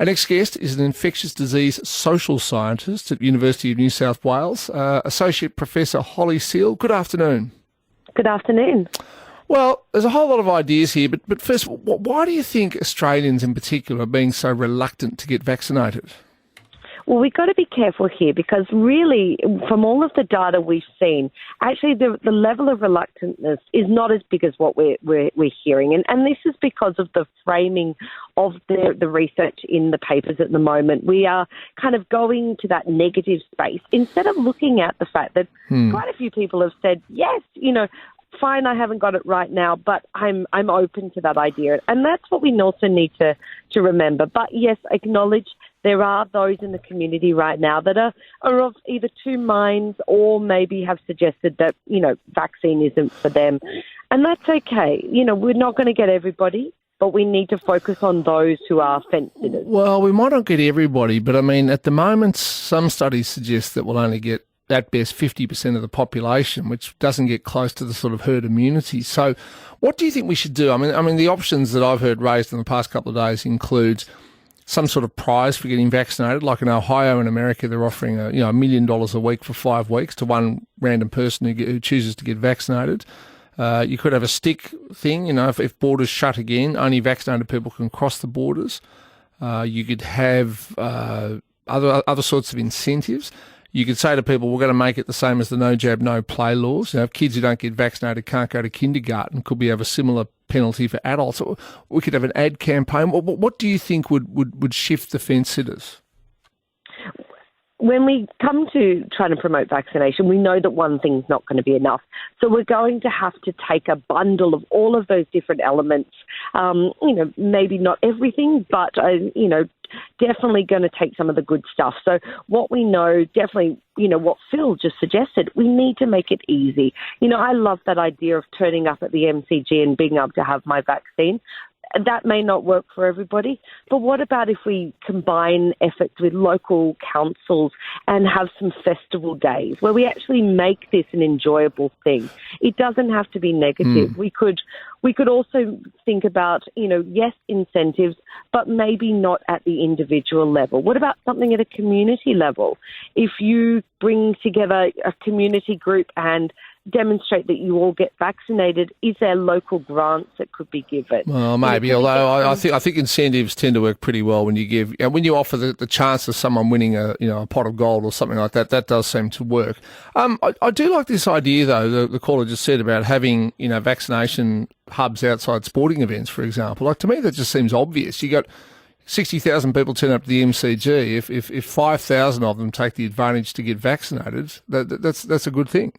Our next guest is an infectious disease social scientist at the University of New South Wales, Associate Professor Holly Seal. Good afternoon. Good afternoon. Well, there's a whole lot of ideas here, but first, why do you think Australians in particular are being so reluctant to get vaccinated? Well, we've got to be careful here because really, from all of the data we've seen, actually the level of reluctantness is not as big as what we're hearing. And this is because of the framing of the research in the papers at the moment. We are kind of going to that negative space instead of looking at the fact that quite a few people have said, yes, fine, I haven't got it right now, but I'm open to that idea. And that's what we also need to remember. But yes, acknowledge there are those in the community right now that are of either two minds or maybe have suggested that, vaccine isn't for them. And that's okay. We're not going to get everybody, but we need to focus on those who are fence-sitters. Well, we might not get everybody, but at the moment, some studies suggest that we'll only get at best 50% of the population, which doesn't get close to the sort of herd immunity. So what do you think we should do? The options that I've heard raised in the past couple of days include some sort of prize for getting vaccinated. Like in Ohio in America, they're offering $1 million a week for 5 weeks to one random person who chooses to get vaccinated. You could have a stick thing, if borders shut again, only vaccinated people can cross the borders. You could have other sorts of incentives. You could say to people, we're going to make it the same as the no jab, no play laws. If kids who don't get vaccinated can't go to kindergarten, could we have a similar penalty for adults? Or we could have an ad campaign. What do you think would shift the fence-sitters? When we come to trying to promote vaccination, we know that one thing's not going to be enough. So we're going to have to take a bundle of all of those different elements, maybe not everything, but, definitely going to take some of the good stuff. So what we know, definitely, what Phil just suggested, we need to make it easy. I love that idea of turning up at the MCG and being able to have my vaccine. That may not work for everybody, but what about if we combine efforts with local councils and have some festival days where we actually make this an enjoyable thing? It doesn't have to be negative. We could also think about, yes, incentives, but maybe not at the individual level. What about something at a community level? If you bring together a community group and demonstrate that you all get vaccinated, is there local grants that could be given? Well, maybe, although I think incentives tend to work pretty well when you offer the chance of someone winning a pot of gold or something like that. That does seem to work. I do like this idea though. The caller just said about having vaccination hubs outside sporting events, for example. Like, to me, that just seems obvious. You got 60,000 people turn up to the MCG. If 5,000 of them take the advantage to get vaccinated, that's a good thing.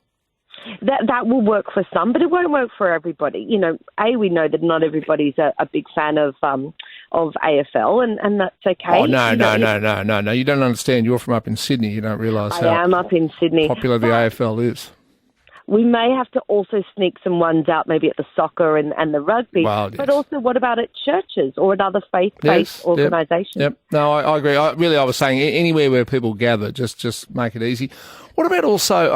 That will work for some, but it won't work for everybody. We know that not everybody's a big fan of AFL, and that's okay. Oh, no. You don't understand. You're from up in Sydney. You don't realise how I am up in Sydney. Popular the AFL is. We may have to also sneak some ones out, maybe at the soccer and the rugby. Well, yes. But also, what about at churches or at other faith-based organisations? Yep. No, I agree. I was saying anywhere where people gather, just make it easy. What about also,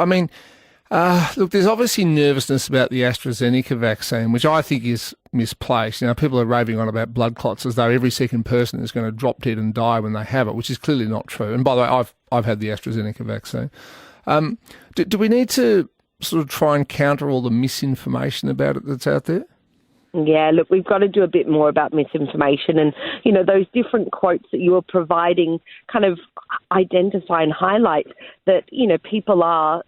look, there's obviously nervousness about the AstraZeneca vaccine, which I think is misplaced. People are raving on about blood clots as though every second person is going to drop dead and die when they have it, which is clearly not true. And by the way, I've had the AstraZeneca vaccine. Do we need to sort of try and counter all the misinformation about it that's out there? Yeah, look, we've got to do a bit more about misinformation and, those different quotes that you were providing kind of identify and highlight that, people are,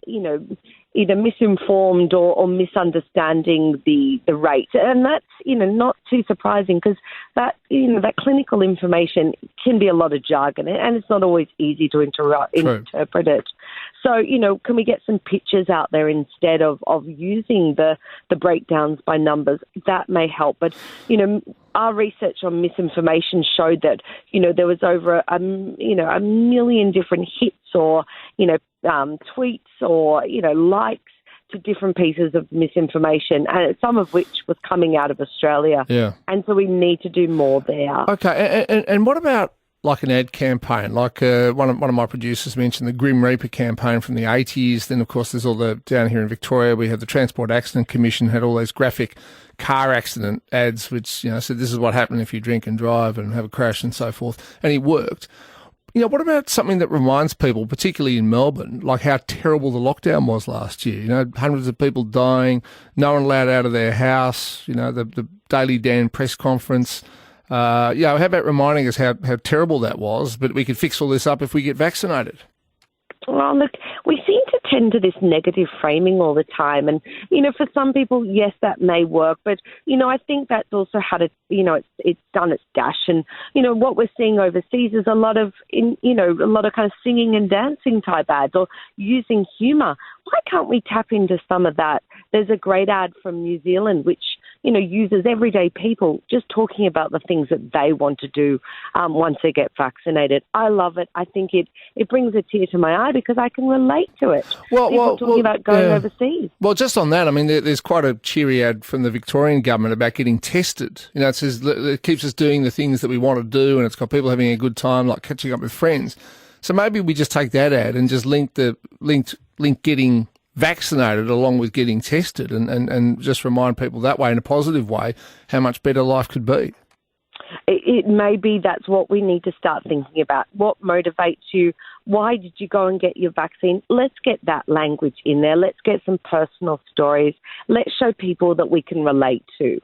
either misinformed or misunderstanding the rate. And that's, not too surprising because that, that clinical information can be a lot of jargon and it's not always easy to interpret it. So, can we get some pictures out there instead of using the breakdowns by numbers? That may help. But, our research on misinformation showed that, there was over a million different hits or, tweets or, likes to different pieces of misinformation, and some of which was coming out of Australia. Yeah. And so we need to do more there. Okay. And what about like an ad campaign, like one of my producers mentioned the Grim Reaper campaign from the 80s. Then, of course, there's all down here in Victoria, we have the Transport Accident Commission had all these graphic car accident ads, which, said this is what happened if you drink and drive and have a crash and so forth. And it worked. What about something that reminds people, particularly in Melbourne, like how terrible the lockdown was last year? Hundreds of people dying, no one allowed out of their house, the Daily Dan press conference. How about reminding us how terrible that was, but we could fix all this up if we get vaccinated? Well, look, we seem to tend to this negative framing all the time. And, for some people, yes, that may work. But, I think that's also had it's done its dash. And, what we're seeing overseas is a lot of kind of singing and dancing type ads or using humour. Why can't we tap into some of that? There's a great ad from New Zealand which, uses everyday people just talking about the things that they want to do once they get vaccinated. I love it. I think it brings a tear to my eye because I can relate to it. People talking about going overseas. Well, just on that, there's quite a cheery ad from the Victorian government about getting tested. It says it keeps us doing the things that we want to do, and it's got people having a good time, like catching up with friends. So maybe we just take that ad and just link getting vaccinated along with getting tested and just remind people that way in a positive way how much better life could be. It may be that's what we need to start thinking about. What motivates you? Why did you go and get your vaccine? Let's get that language in there. Let's get some personal stories. Let's show people that we can relate to.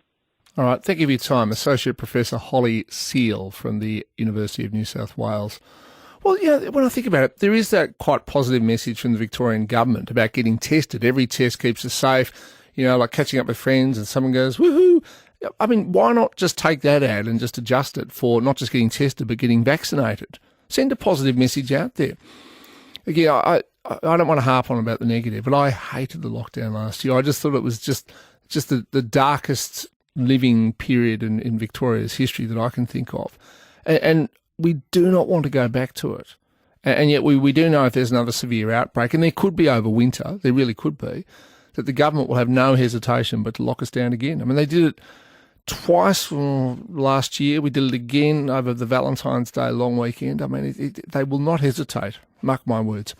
All right. Thank you for your time. Associate Professor Holly Seal from the University of New South Wales. Well, when I think about it, there is that quite positive message from the Victorian government about getting tested. Every test keeps us safe, like catching up with friends and someone goes, woohoo. Why not just take that ad and just adjust it for not just getting tested, but getting vaccinated? Send a positive message out there. Again, I don't want to harp on about the negative, but I hated the lockdown last year. I just thought it was just the darkest living period in Victoria's history that I can think of. And we do not want to go back to it. And yet we do know if there's another severe outbreak, and there could be over winter, there really could be, that the government will have no hesitation but to lock us down again. They did it twice last year. We did it again over the Valentine's Day long weekend. They will not hesitate. Mark my words.